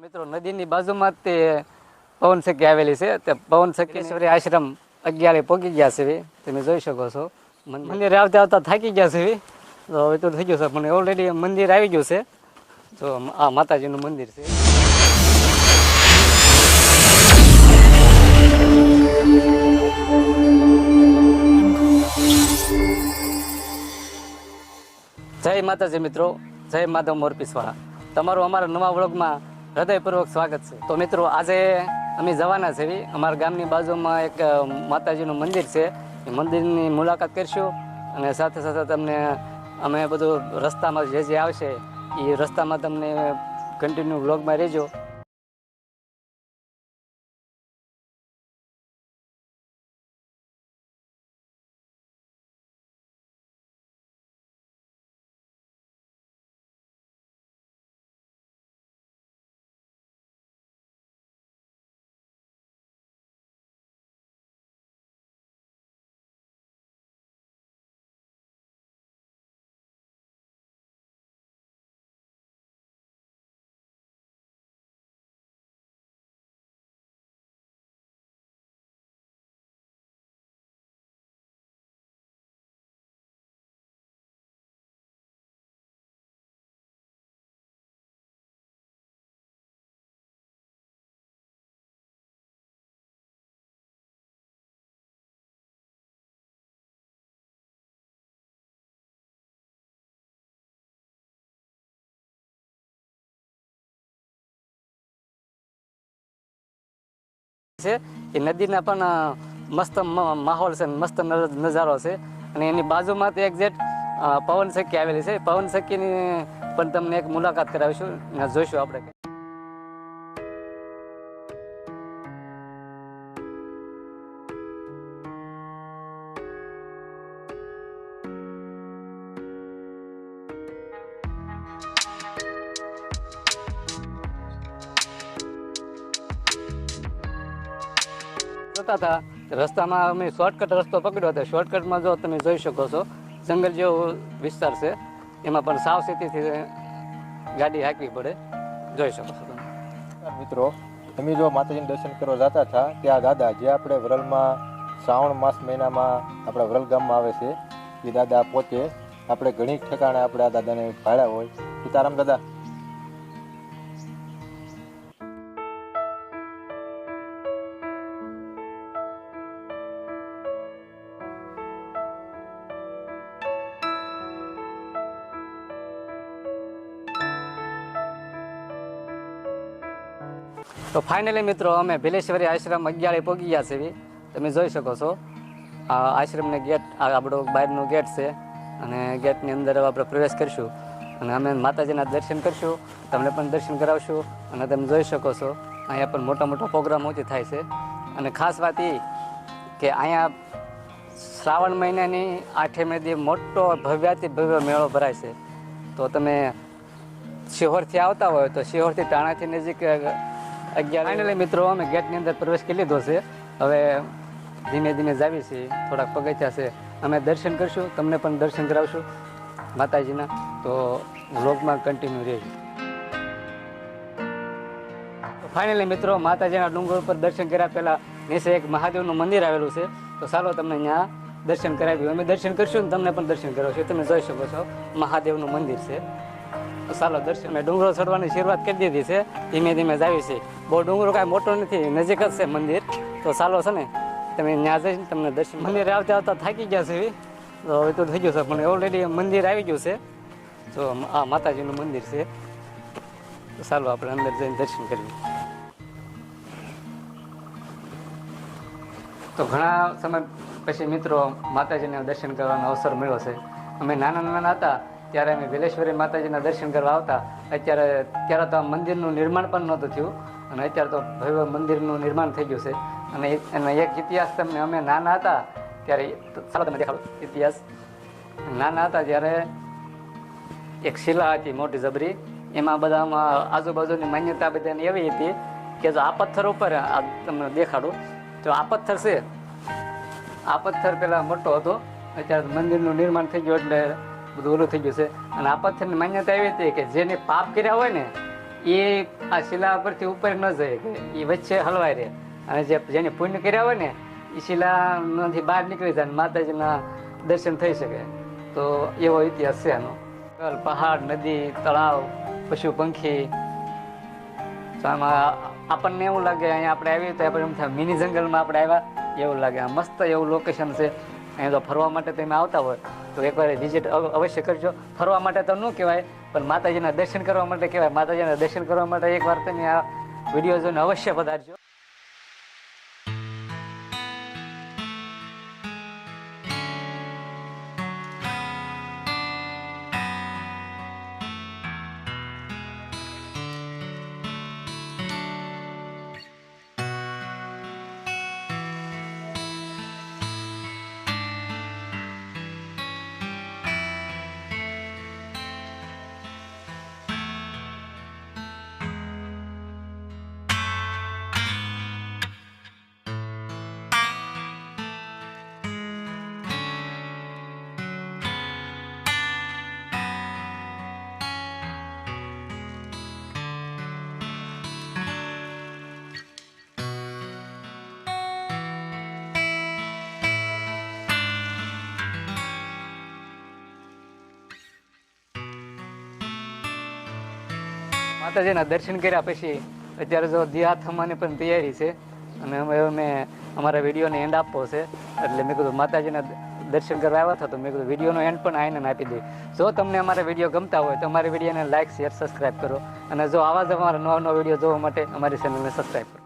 મિત્રો નદીની બાજુમાં તે પવન સખી આવેલી છે. તે પવન સખીશ્વરી આશ્રમ 11 પહોંચી ગયા છે. તમે જોઈ શકો છો મંદિર આવતા આવતા થાકી ગયા છે. તો હવે તો થઈ ગયું છે પણ ઓલરેડી મંદિર આવી ગયું છે. તો આ માતાજીનું મંદિર છે. જય માતાજી મિત્રો, જય માધવ મોરપીસવાળા. તમારું અમારા નવા વ્લોગમાં હૃદયપૂર્વક સ્વાગત છે. તો મિત્રો આજે અમે જવાના છે અમારા ગામની બાજુમાં એક માતાજીનું મંદિર છે. એ મંદિરની મુલાકાત કરીશું અને સાથે સાથે તમને અમે બધું રસ્તામાં જે આવશે એ રસ્તામાં તમને કન્ટિન્યુ વ્લોગમાં રહેજો. છે એ નદીના પણ મસ્ત માહોલ છે, મસ્ત નજારો છે. અને એની બાજુમાં તો એક્ઝેક્ટ પવન સખી આવેલી છે. પવન સખીની પણ તમને એક મુલાકાત કરાવીશું અને જોઈશું આપણે. હતા રસ્તામાં અમે શોર્ટકટ રસ્તો પકડ્યો હતો. શોર્ટકટમાં જો તમે જોઈ શકો છો જંગલ જેવો વિસ્તાર છે. એમાં પણ સાવચેતીથી ગાડી હાંકવી પડે. જોઈ શકો છો તમે મિત્રો. તમે જો માતાજીને દર્શન કરવા જતા હતા ત્યાં દાદા જે આપણે વરલમાં શ્રાવણ માસ મહિનામાં આપણા વરલ ગામમાં આવે છે એ દાદા પોતે આપણે ઘણી ઠેકાણે આપણે આ દાદાને ભાડ્યા હોય. સીતારામ દાદા. તો ફાઇનલી મિત્રો અમે ભીલેશ્વરી આશ્રમ 11 પહોંચી ગયા છે. તમે જોઈ શકો છો આ આશ્રમને ગેટ, આ આપણો બહારનો ગેટ છે અને ગેટની અંદર આપણે પ્રવેશ કરીશું અને અમે માતાજીના દર્શન કરીશું, તમને પણ દર્શન કરાવશું. અને તમે જોઈ શકો છો અહીંયા પણ મોટા મોટા પ્રોગ્રામોથી થાય છે. અને ખાસ વાત એ કે અહીંયા શ્રાવણ મહિનાની 8મે દી મોટો ભવ્યાતિ ભવ્ય મેળો ભરાય છે. તો તમે શિહોરથી આવતા હોય તો શિહોરથી ટાણાથી નજીક 11. ફાઇનલી મિત્રો અમે ગેટની અંદર પ્રવેશ કરી લીધો છે. હવે ધીમે ધીમે જાવી છીએ. થોડાક પગથિયા છે. અમે દર્શન કરીશું, તમને પણ દર્શન કરાવશું માતાજીના. તો વ્લોગમાં કન્ટિન્યુ રહેજો. ફાઇનલી મિત્રો માતાજીના ડુંગર ઉપર દર્શન કર્યા પહેલાં નીચે એક મહાદેવનું મંદિર આવેલું છે. તો ચાલો તમને ત્યાં દર્શન કરાવ્યું. અમે દર્શન કરીશું ને તમને પણ દર્શન કરાવશું. તમે જોઈ શકો છો મહાદેવનું મંદિર છે. તો ચાલો દર્શન. મેં ડુંગરો ચડવાની શરૂઆત કરી દીધી છે. ધીમે ધીમે જાવી છે. બહુ ડુંગરો કાંઈ મોટો નથી, નજીક જ છે મંદિર. તો ચાલો છે ને તમે ત્યાં જઈને તમને દર્શન. મંદિર આવતા આવતા થાકી ગયા છે. તો હવે તો થઈ ગયું છે પણ ઓલરેડી મંદિર આવી ગયું છે. તો આ માતાજીનું મંદિર છે. તો ચાલો આપણે અંદર જઈને દર્શન કરીએ. તો ઘણા સમય પછી મિત્રો માતાજીના દર્શન કરવાનો અવસર મળ્યો છે. અમે નાના નાના હતા ત્યારે અમે ભીલેશ્વરી માતાજીના દર્શન કરવા આવતા. ત્યારે તો આ મંદિરનું નિર્માણ પણ નહોતું થયું અને અત્યારે તો ભવ્ય મંદિરનું નિર્માણ થઈ ગયું છે. અને એનો એક ઇતિહાસ તમને, અમે નાના હતા ત્યારે, ચાલો તમે દેખાડો ઇતિહાસ. નાના હતા ત્યારે એક શિલા હતી મોટી જબરી. એમાં બધામાં આજુબાજુની માન્યતા બધાની એવી હતી કે જો આ પથ્થર ઉપર, આ તમને દેખાડું, જો આ પથ્થર છે, આ પથ્થર પહેલાં મોટો હતો. અત્યારે મંદિરનું નિર્માણ થઈ ગયું એટલે બધું ઓલું થઈ ગયું છે. અને આ પથ્થરની માન્યતા એવી હતી કે જેને પાપ કર્યા હોય ને એ આ શિલા પરથી ઉપર ન જઈ કે એ વચ્ચે હલવાઈ રહે, અને જેને પુણ્ય કર્યા હોય ને એ શિલામાંથી બહાર નીકળી જાય અને માતાજીના દર્શન થઈ શકે. તો એવો ઇતિહાસ છે એનો. પહાડ, નદી, તળાવ, પશુ પંખી. તો આમાં આપણને એવું લાગે અહીંયા આપણે આવીએ તો આપણે એમ થાય મિની જંગલમાં આપણે આવ્યા એવું લાગે. આ મસ્ત એવું લોકેશન છે. અહીંયા તો ફરવા માટે તમે આવતા હોય તો એકવાર વિઝિટ અવશ્ય કરજો. ફરવા માટે તો ન કહેવાય, પણ માતાજીના દર્શન કરવા માટે કહેવાય. માતાજીના દર્શન કરવા માટે એકવાર તમે આ વિડીયો જોઈને અવશ્ય પધારજો. માતાજીના દર્શન કર્યા પછી અત્યારે જો દિયા થવાની પણ તૈયારી છે, અને અમે અમારા વિડીયોને એન્ડ આપવો છે. એટલે મેં કીધું માતાજીના દર્શન કરવા આવ્યા હતા તો મેં કીધું વિડીયોનો એન્ડ પણ આઈને આપી દઈએ. જો તમને અમારા વિડીયો ગમતા હોય તો અમારા વિડીયોને લાઇક, શેર, સબસ્ક્રાઈબ કરો. અને જો આવા જ અમારા નવા વિડીયો જોવા માટે અમારી ચેનલને સબસ્ક્રાઈબ કરો.